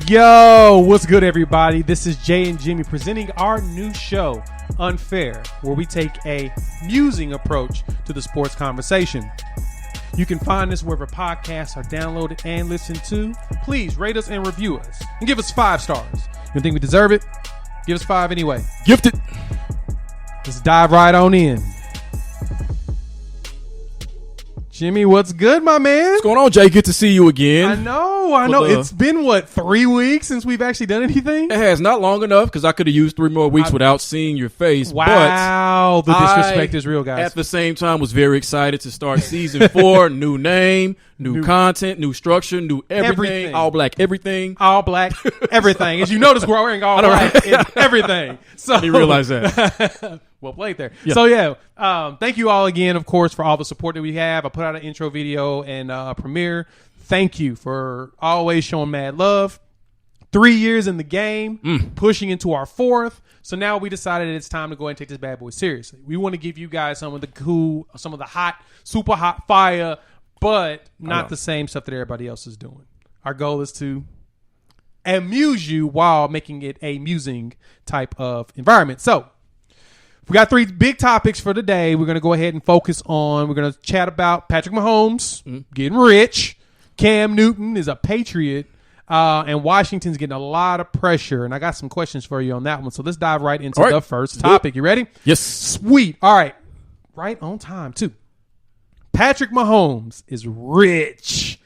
Yo, what's good, everybody? This is Jay and Jimmy presenting our new show, Unfair, where we take a musing approach to the sports conversation. You can find us wherever podcasts are downloaded and listened to. Please rate us and review us and give us 5 stars. You think we deserve it? Give us 5 anyway. Gifted. Let's dive right on in. Jimmy, what's good, my man? What's going on, Jay? Good to see you again. I know. It's been, 3 weeks since we've actually done anything? It has not long enough because I could have used 3 more weeks without seeing your face. Wow, but the disrespect is real, guys. At the same time, was very excited to start season 4. New name, new content, new structure, new everything. All black everything. All black everything. As you notice, we're wearing all black in everything. So I didn't realize that. Well played there. Yeah. So, thank you all again, of course, for all the support that we have. I put out an intro video and premiere. Thank you for always showing mad love. 3 years in the game, pushing into our 4th. So now we decided it's time to go ahead and take this bad boy seriously. We want to give you guys some of the cool, some of the hot, super hot fire, but not the same stuff that everybody else is doing. Our goal is to amuse you while making it a musing type of environment. So we got 3 big topics for today. We're going to go ahead and focus on, we're going to chat about Patrick Mahomes getting rich. Cam Newton is a Patriot, and Washington's getting a lot of pressure. And I got some questions for you on that one. So let's dive right into the first topic. You ready? Yes. Sweet. All right. Right on time, too. Patrick Mahomes is rich.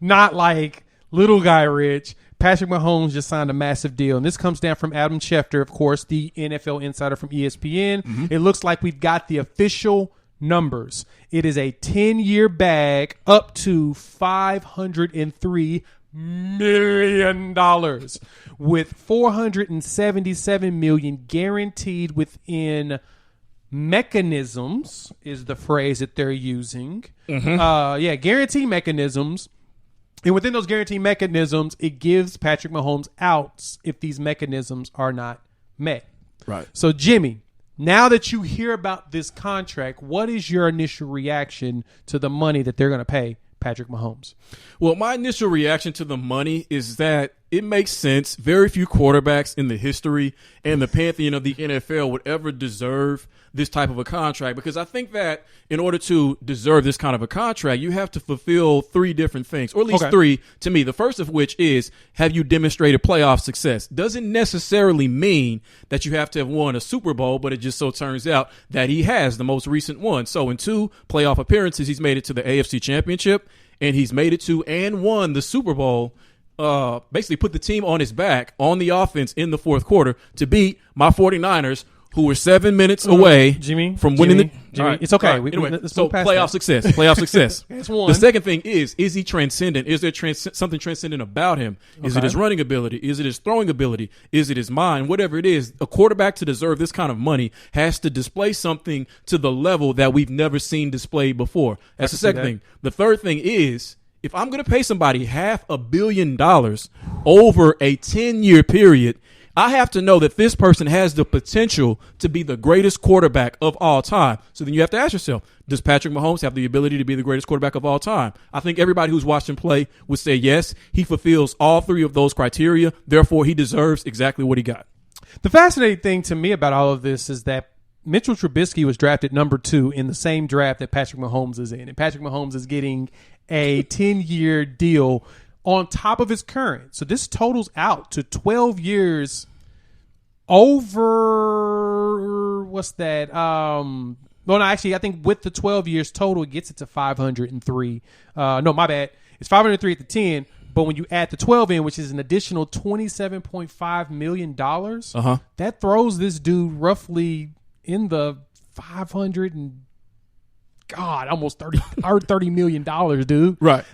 Not like little guy rich. Patrick Mahomes just signed a massive deal. And this comes down from Adam Schefter, of course, the NFL insider from ESPN. It looks like we've got the official numbers. It is a 10-year bag up to $503 million with $477 million guaranteed within mechanisms is the phrase that they're using. Guarantee mechanisms. And within those guarantee mechanisms, it gives Patrick Mahomes outs if these mechanisms are not met. Right. So, Jimmy, now that you hear about this contract, what is your initial reaction to the money that they're going to pay Patrick Mahomes? Well, my initial reaction to the money is that it makes sense. Very few quarterbacks in the history and the pantheon of the NFL would ever deserve this type of a contract, because I think that in order to deserve this kind of a contract, you have to fulfill 3 different things, or at least 3 to me. The first of which is, have you demonstrated playoff success? Doesn't necessarily mean that you have to have won a Super Bowl, but it just so turns out that he has the most recent one. So in 2 playoff appearances, he's made it to the AFC Championship, and he's made it to and won the Super Bowl. Basically put the team on his back on the offense in the 4th quarter to beat my 49ers, who were 7 minutes away from winning Jimmy, it's okay. Anyway, so playoff success. Playoff success. That's one. The second thing is he transcendent? Is there something transcendent about him? Is it his running ability? Is it his throwing ability? Is it his mind? Whatever it is, a quarterback to deserve this kind of money has to display something to the level that we've never seen displayed before. That's the second thing. The third thing is, if I'm going to pay somebody $500 million over a 10-year period, I have to know that this person has the potential to be the greatest quarterback of all time. So then you have to ask yourself, does Patrick Mahomes have the ability to be the greatest quarterback of all time? I think everybody who's watched him play would say yes. He fulfills all 3 of those criteria. Therefore, he deserves exactly what he got. The fascinating thing to me about all of this is that Mitchell Trubisky was drafted number 2 in the same draft that Patrick Mahomes is in. And Patrick Mahomes is getting a 10-year deal on top of his current. So this totals out to 12 years over, what's that? I think with the 12 years total, it gets it to 503. No, my bad. It's 503 at the 10. But when you add the 12 in, which is an additional $27.5 million, that throws this dude roughly in the 500 and almost $30 million, dude. Right.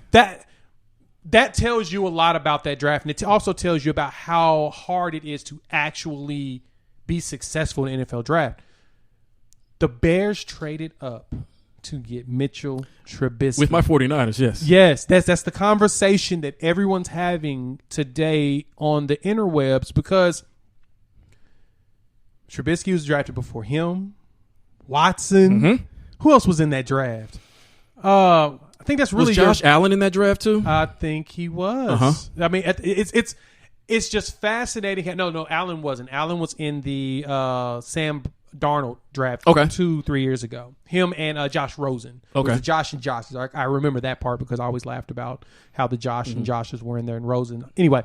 That tells you a lot about that draft. And it also tells you about how hard it is to actually be successful in the NFL draft. The Bears traded up to get Mitchell Trubisky. With my 49ers, yes. Yes, that's the conversation that everyone's having today on the interwebs, because Trubisky was drafted before him. Watson. Mm-hmm. Who else was in that draft? I think that's really was Josh Allen in that draft too? I think he was. I mean, it's just fascinating. No, Allen wasn't. Allen was in the Sam Darnold draft 2-3 years ago. Him and Josh Rosen. It was Josh and Josh. I remember that part because I always laughed about how the Josh and Joshes were in there and Rosen. Anyway,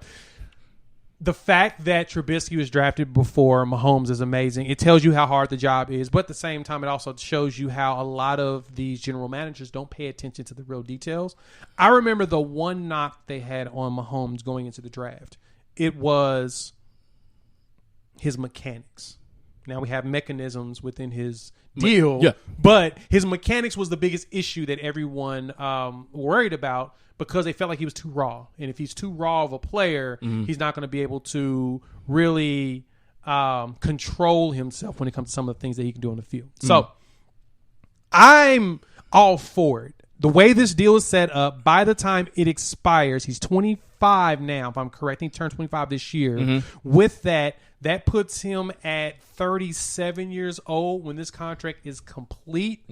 the fact that Trubisky was drafted before Mahomes is amazing. It tells you how hard the job is, but at the same time, it also shows you how a lot of these general managers don't pay attention to the real details. I remember the one knock they had on Mahomes going into the draft. It was his mechanics. Now we have mechanisms within his deal, but his mechanics was the biggest issue that everyone worried about because they felt like he was too raw. And if he's too raw of a player, he's not going to be able to really control himself when it comes to some of the things that he can do on the field. So I'm all for it. The way this deal is set up, by the time it expires, he's 25 now, if I'm correct. He turned 25 this year. With that puts him at 37 years old when this contract is complete.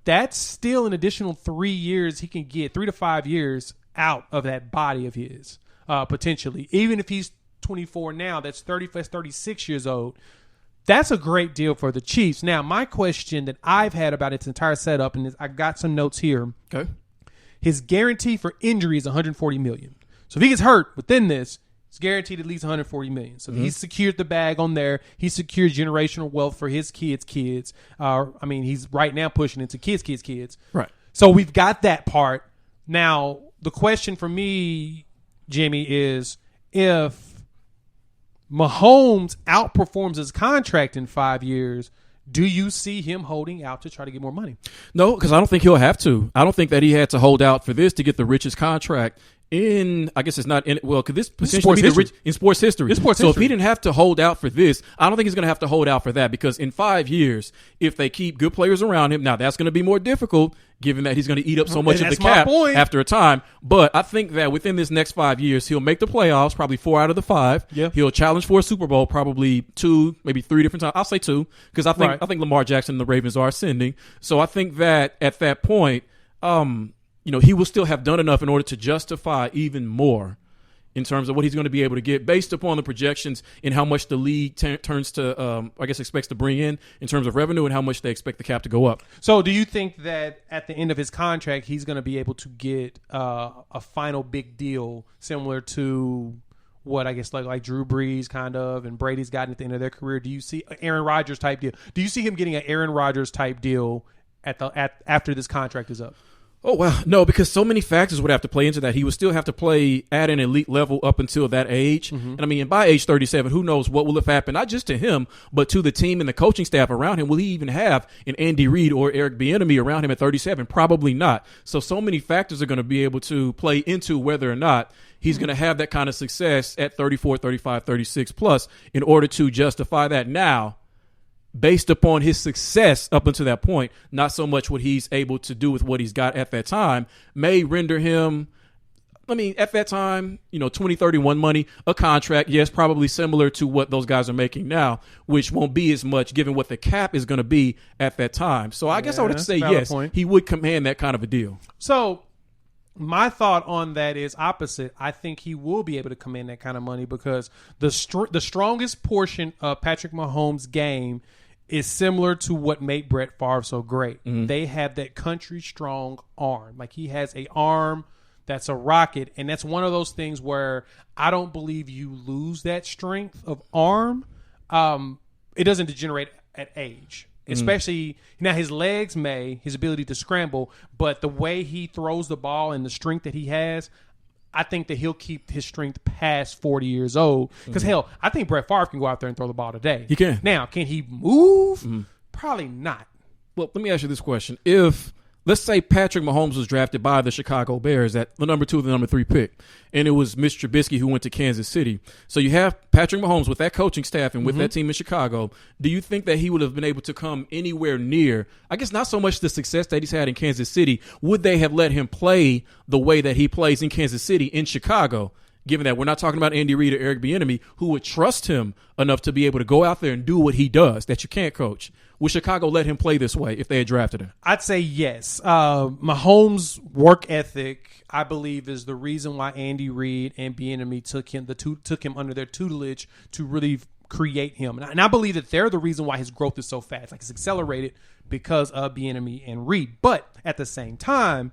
That's still an additional 3 years he can get, 3 to 5 years out of that body of his, potentially. Even if he's 24 now, that's 36 years old. That's a great deal for the Chiefs. Now, my question that I've had about its entire setup, and I got some notes here. Okay. His guarantee for injury is $140 million. So if he gets hurt within this, it's guaranteed at least $140 million. So he's secured the bag on there. He secured generational wealth for his kids. I mean, he's right now pushing into kids. Right. So we've got that part. Now, the question for me, Jimmy, is if Mahomes outperforms his contract in 5 years, do you see him holding out to try to get more money? No, because I don't think he'll have to. I don't think that he had to hold out for this to get the richest contract in, I guess it's not in, well, could this potentially be the rich in sports history? So if he didn't have to hold out for this, I don't think he's going to have to hold out for that, because in 5 years, if they keep good players around him, now that's going to be more difficult given that he's going to eat up so much of the cap after a time. But I think that within this next 5 years, he'll make the playoffs, probably 4 out of the 5. Yeah. He'll challenge for a Super Bowl, probably 2, maybe 3 different times. I'll say 2, because I think Lamar Jackson and the Ravens are ascending. So I think that at that point, he will still have done enough in order to justify even more in terms of what he's going to be able to get based upon the projections and how much the league turns to, expects to bring in terms of revenue and how much they expect the cap to go up. So do you think that at the end of his contract, he's going to be able to get a final big deal similar to what I guess like Drew Brees kind of and Brady's gotten at the end of their career? Do you see Aaron Rodgers type deal? Do you see him getting an Aaron Rodgers type deal after this contract is up? Oh, wow. No, because so many factors would have to play into that. He would still have to play at an elite level up until that age. And I mean, by age 37, who knows what will have happened, not just to him, but to the team and the coaching staff around him. Will he even have an Andy Reid or Eric Bieniemy around him at 37? Probably not. So many factors are going to be able to play into whether or not he's going to have that kind of success at 34, 35, 36 plus in order to justify that now. Based upon his success up until that point, not so much what he's able to do with what he's got at that time, may render him, at that time, 2031 money, a contract, yes, probably similar to what those guys are making now, which won't be as much given what the cap is going to be at that time. So I guess I would have to say yes, he would command that kind of a deal. So my thought on that is opposite. I think he will be able to command that kind of money because the strongest portion of Patrick Mahomes' game is similar to what made Brett Favre so great. They have that country strong arm. Like he has an arm that's a rocket, and that's one of those things where I don't believe you lose that strength of arm. It doesn't degenerate at age. Especially now his legs his ability to scramble, but the way he throws the ball and the strength that he has, I think that he'll keep his strength past 40 years old. Because, hell, I think Brett Favre can go out there and throw the ball today. He can. Now, can he move? Probably not. Well, let me ask you this question. If, let's say Patrick Mahomes was drafted by the Chicago Bears at the number 2 or the number 3 pick, and it was Mitch Trubisky who went to Kansas City. So you have Patrick Mahomes with that coaching staff and with that team in Chicago. Do you think that he would have been able to come anywhere near, I guess not so much the success that he's had in Kansas City, would they have let him play the way that he plays in Kansas City in Chicago? given that we're not talking about Andy Reid or Eric Bieniemy, who would trust him enough to be able to go out there and do what he does that you can't coach. Would Chicago let him play this way if they had drafted him? I'd say yes. Mahomes' work ethic, I believe, is the reason why Andy Reid and Bieniemy took him under their tutelage to really create him. And I believe that they're the reason why his growth is so fast. Like, it's accelerated because of Bieniemy and Reid. But at the same time,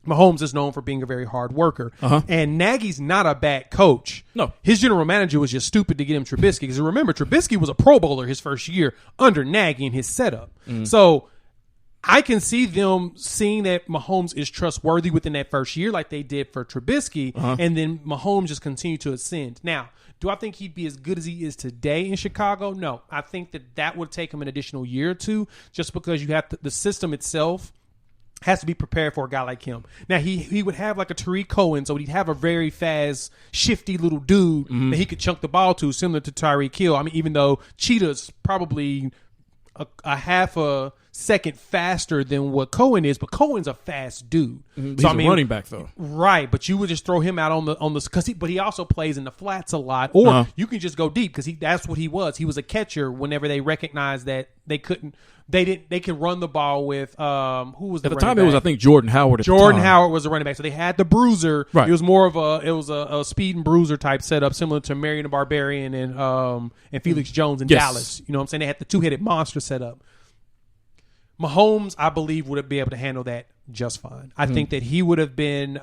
Mahomes is known for being a very hard worker. And Nagy's not a bad coach. No. His general manager was just stupid to get him Trubisky. Because remember, Trubisky was a Pro Bowler his first year under Nagy in his setup. So I can see them seeing that Mahomes is trustworthy within that first year like they did for Trubisky. And then Mahomes just continued to ascend. Now, do I think he'd be as good as he is today in Chicago? No. I think that would take him an additional year or two just because you have the system itself has to be prepared for a guy like him. Now, he would have like a Tariq Cohen, so he'd have a very fast, shifty little dude that he could chunk the ball to, similar to Tyreek Hill. I mean, even though Cheetah's probably a half a second faster than what Cohen is, but Cohen's a fast dude. He's a running back, though. Right, but you would just throw him out on the but he also plays in the flats a lot, or you can just go deep because that's what he was. He was a catcher whenever they recognized that they can run the ball with who was the at the running time back? It was, I think, Jordan Howard. Howard was the running back, so they had the bruiser. Right. It was more of a speed and bruiser type setup, similar to Marion the Barbarian and Felix Jones in Dallas. You know what I'm saying? They had the two-headed monster setup. Mahomes, I believe, would be able to handle that just fine. I think that he would have been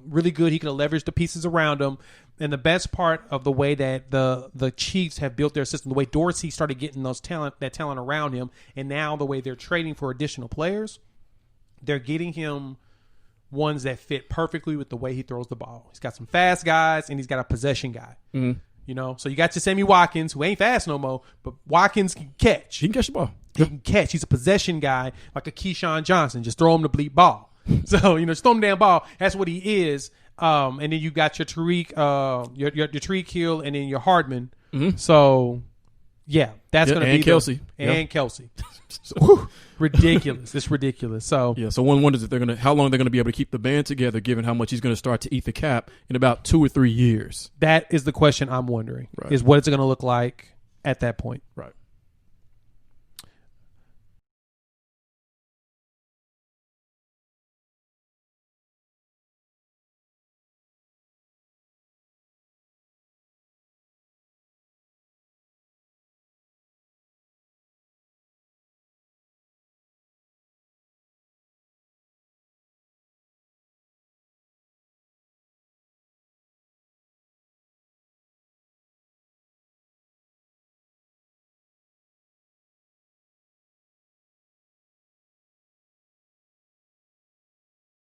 really good. He could have leveraged the pieces around him. And the best part of the way that the Chiefs have built their system, the way Dorsey started getting that talent around him, and now the way they're trading for additional players, they're getting him ones that fit perfectly with the way he throws the ball. He's got some fast guys, and he's got a possession guy. You know, so you got your Sammy Watkins, who ain't fast no more, but Watkins can catch. He can catch the ball. He can catch. He's a possession guy, like a Keyshawn Johnson. Just throw him the bleep ball. So, just throw him the damn ball. That's what he is. And then you got your Tariq, your Tariq Hill, and then your Hardman. So, yeah, that's going to be Kelsey. And Kelsey. So, ridiculous. It's ridiculous. So yeah. So one wonders if how long they're going to be able to keep the band together, given how much he's going to start to eat the cap in about 2 or 3 years. That is the question I'm wondering. Right. Is what it's going to look like at that point. Right.